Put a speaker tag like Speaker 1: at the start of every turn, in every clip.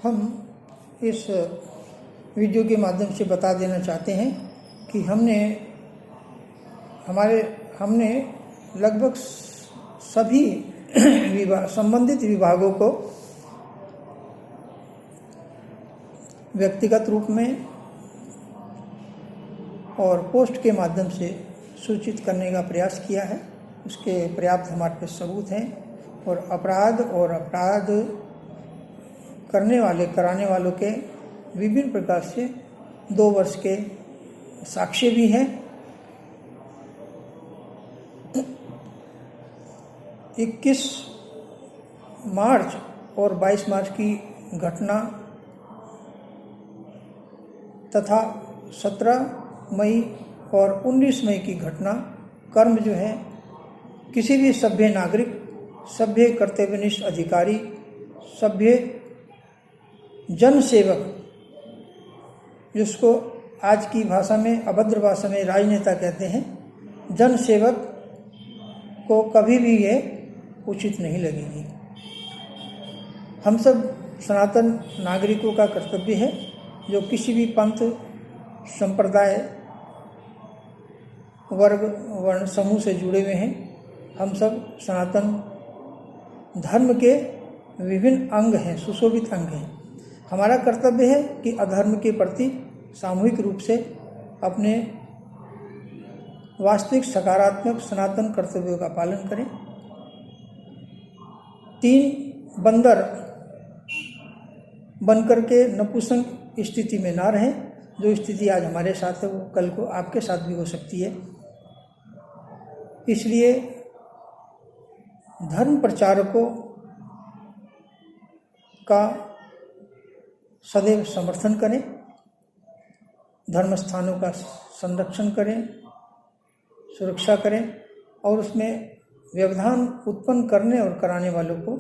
Speaker 1: हम इस वीडियो के माध्यम से बता देना चाहते हैं कि हमने लगभग सभी संबंधित विभागों को व्यक्तिगत रूप में और पोस्ट के माध्यम से सूचित करने का प्रयास किया है। उसके पर्याप्त हमारे पास सबूत हैं और अपराध कराने वालों के विभिन्न प्रकार से 2 वर्ष के साक्ष्य भी हैं। 21 मार्च और 22 मार्च की घटना तथा 17 मई और 19 मई की घटना कर्म जो है किसी भी सभ्य नागरिक, सभ्य कर्तव्यनिष्ठ अधिकारी, सभ्य जन सेवक, जिसको आज की भाषा में, अभद्र भाषा में राजनेता कहते हैं, जन सेवक को कभी भी ये उचित नहीं लगेगी। हम सब सनातन नागरिकों का कर्तव्य है, जो किसी भी पंथ, संप्रदाय, वर्ग, वर्ण, समूह से जुड़े हुए हैं। हम सब सनातन धर्म के विभिन्न अंग हैं, सुशोभित अंग हैं। हमारा कर्तव्य है कि अधर्म के प्रति सामूहिक रूप से अपने वास्तविक सकारात्मक सनातन कर्तव्यों का पालन करें। 3 बंदर बनकर के नपुंसक स्थिति में ना रहें। जो स्थिति आज हमारे साथ है वो कल को आपके साथ भी हो सकती है। इसलिए धर्म प्रचारकों का सदैव समर्थन करें, धर्म स्थानों का संरक्षण करें, सुरक्षा करें और उसमें व्यवधान उत्पन्न करने और कराने वालों को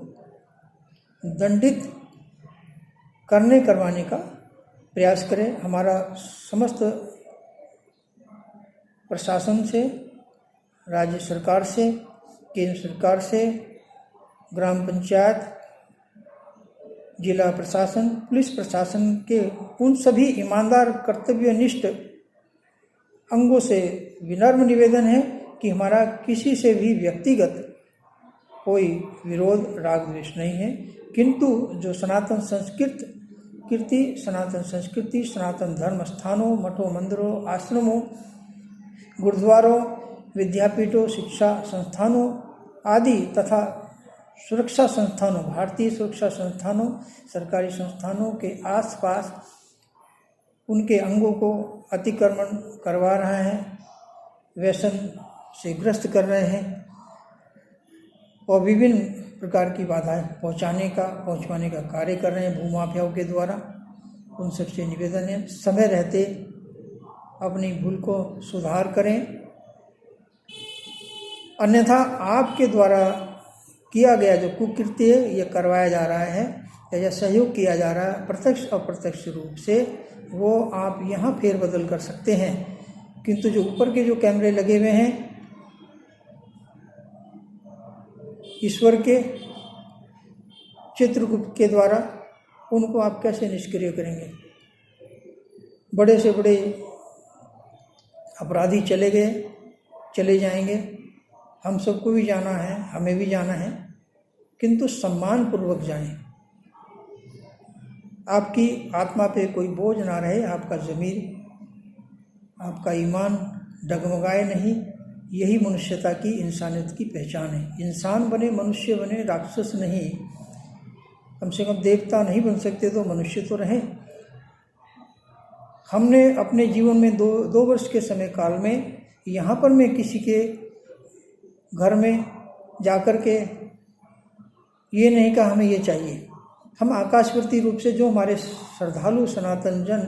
Speaker 1: दंडित करवाने का प्रयास करें। हमारा समस्त प्रशासन से, राज्य सरकार से, केंद्र सरकार से, ग्राम पंचायत, जिला प्रशासन, पुलिस प्रशासन के उन सभी ईमानदार कर्तव्यनिष्ठ अंगों से विनम्र निवेदन है कि हमारा किसी से भी व्यक्तिगत कोई विरोध, राग, द्वेष नहीं है, किंतु जो सनातन संस्कृति, सनातन धर्म स्थानों, मठों, मंदिरों, आश्रमों, गुरुद्वारों, विद्यापीठों, शिक्षा संस्थानों आदि तथा सुरक्षा संस्थानों, भारतीय सुरक्षा संस्थानों, सरकारी संस्थानों के आसपास उनके अंगों को अतिक्रमण करवा रहा है, व्यसन से ग्रस्त कर रहे हैं और विभिन्न प्रकार की बाधाएं पहुंचवाने का कार्य कर रहे हैं भूमाफियाओं के द्वारा। उन सबसे निवेदन है समय रहते अपनी भूल को सुधार करें, अन्यथा आपके द्वारा किया गया जो कुकृत्य ये करवाया जा रहा है या सहयोग किया जा रहा है प्रत्यक्ष अप्रत्यक्ष रूप से, वो आप यहाँ फेरबदल कर सकते हैं। किंतु जो ऊपर के जो कैमरे लगे हुए हैं ईश्वर के चित्रगुप्त के द्वारा, उनको आप कैसे निष्क्रिय करेंगे? बड़े से बड़े अपराधी चले जाएंगे, हम सबको भी जाना है, हमें भी जाना है, किंतु सम्मान पूर्वक जाएं। आपकी आत्मा पे कोई बोझ ना रहे, आपका ज़मीर, आपका ईमान डगमगाए नहीं। यही मनुष्यता की, इंसानियत की पहचान है। इंसान बने, मनुष्य बने, राक्षस नहीं। कम से कम देवता नहीं बन सकते तो मनुष्य तो रहें। हमने अपने जीवन में 2 वर्ष के समय काल में यहाँ पर मैं किसी के घर में जाकर के ये नहीं कहा हमें ये चाहिए। हम आकाशवर्ती रूप से जो हमारे श्रद्धालु सनातन जन,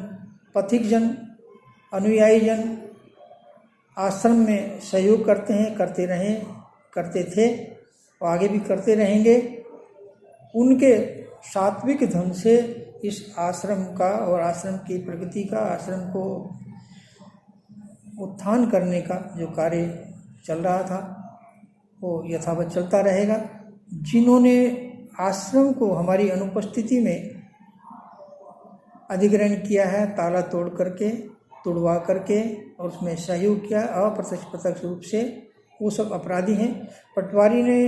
Speaker 1: पथिक जन, अनुयायी जन आश्रम में सहयोग करते हैं, करते थे और आगे भी करते रहेंगे, उनके सात्विक ढंग से इस आश्रम का और आश्रम की प्रगति का, आश्रम को उत्थान करने का जो कार्य चल रहा था वो यथावत चलता रहेगा। जिन्होंने आश्रम को हमारी अनुपस्थिति में अधिग्रहण किया है, ताला तोड़ करके, तोड़वा करके और उसमें सहयोग किया अप्रत्यक्ष प्रत्यक्ष रूप से, वो सब अपराधी हैं। पटवारी ने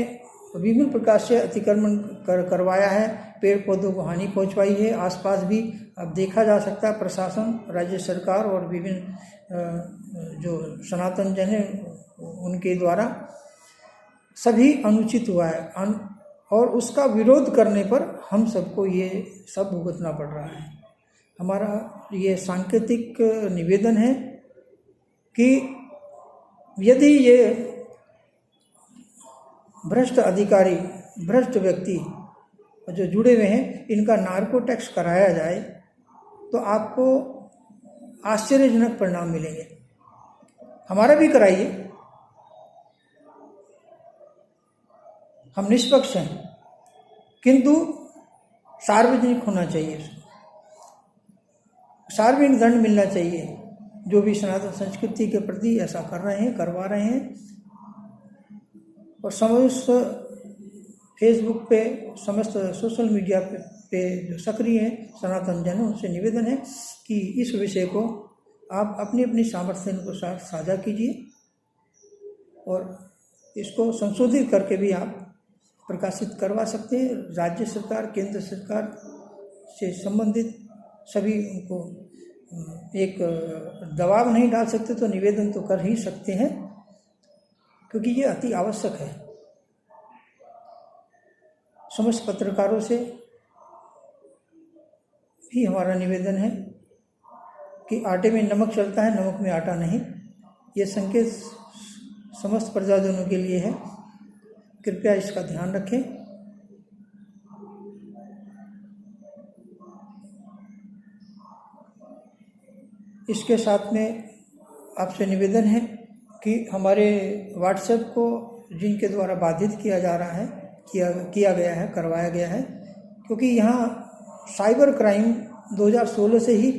Speaker 1: विभिन्न प्रकार से अतिक्रमण करवाया है, पेड़ पौधों को हानि पहुंचवाई है। आसपास भी अब देखा जा सकता है प्रशासन, राज्य सरकार और विभिन्न जो सनातन जन है उनके द्वारा सभी अनुचित हुआ है और उसका विरोध करने पर हम सबको ये सब भुगतना पड़ रहा है। हमारा ये सांकेतिक निवेदन है कि यदि ये भ्रष्ट अधिकारी, भ्रष्ट व्यक्ति जो जुड़े हुए हैं, इनका नार्को टैक्स कराया जाए तो आपको आश्चर्यजनक परिणाम मिलेंगे। हमारा भी कराइए, हम निष्पक्ष हैं, किंतु सार्वजनिक होना चाहिए, सार्वजनिक दंड मिलना चाहिए। जो भी सनातन संस्कृति के प्रति ऐसा कर रहे हैं, करवा रहे हैं, और समस्त फेसबुक पे, समस्त सोशल मीडिया पे जो सक्रिय हैं सनातन जन, उनसे निवेदन है कि इस विषय को आप अपनी अपनी सामर्थ्य के साथ साझा कीजिए और इसको संशोधित करके भी आप प्रकाशित करवा सकते हैं। राज्य सरकार, केंद्र सरकार से संबंधित सभी उनको एक दबाव नहीं डाल सकते तो निवेदन तो कर ही सकते हैं, क्योंकि ये अति आवश्यक है। समस्त पत्रकारों से भी हमारा निवेदन है कि आटे में नमक चलता है, नमक में आटा नहीं। ये संकेत समस्त प्रजाजनों के लिए है, कृपया इसका ध्यान रखें। इसके साथ में आपसे निवेदन है कि हमारे व्हाट्सएप को जिनके द्वारा बाधित किया जा रहा है, किया गया है, करवाया गया है, क्योंकि यहाँ साइबर क्राइम 2016 से ही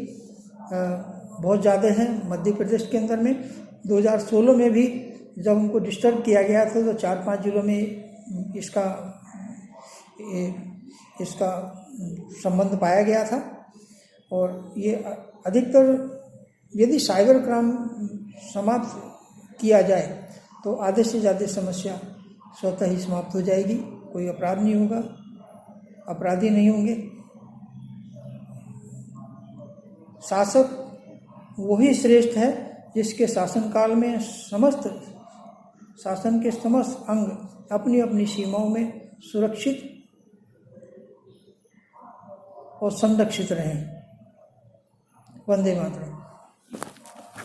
Speaker 1: बहुत ज़्यादा है मध्य प्रदेश के अंदर में। 2016 में भी जब उनको डिस्टर्ब किया गया था तो 4-5 जिलों में इसका संबंध पाया गया था। और ये अधिकतर यदि साइबर क्राइम समाप्त किया जाए तो आधे से ज़्यादा समस्या स्वतः ही समाप्त हो जाएगी, कोई अपराध नहीं होगा, अपराधी नहीं होंगे। शासक वही श्रेष्ठ है जिसके शासनकाल में समस्त शासन के समस्त अंग अपनी अपनी सीमाओं में सुरक्षित और संरक्षित रहें। वंदे मातरम।